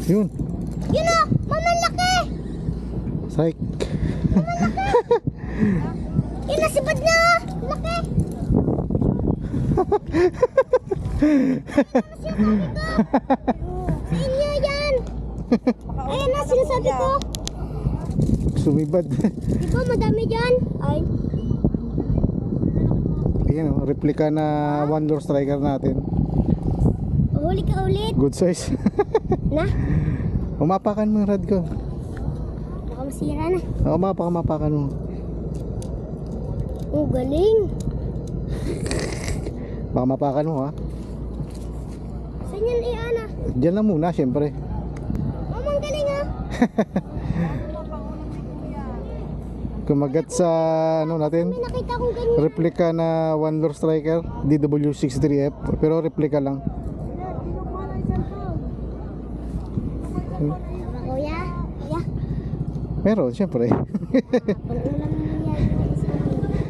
Yun. Yun o! Mamalaki! Psych. Yun na, sibad na! Laki! Sa inyo yan! Ayan na, sinasabi ko. Sumibad. Diba madami dyan? Ay. Ayan o, replika na one lure striker natin. Huli ka ulit. Good size. Na? Umapakan mo yung rad ko. Baka masira na. Umapakan mo. Oh, galing. Baka mapakan mo ha. Saan yan Ana? Diyan lang muna syempre. Mamang galing ha? Kumagat sa ano natin, May nakita kong ganyan. replika na one lure striker DW63F, pero replika lang. Kuya? Kuya? Meron syempre. Pang-ulam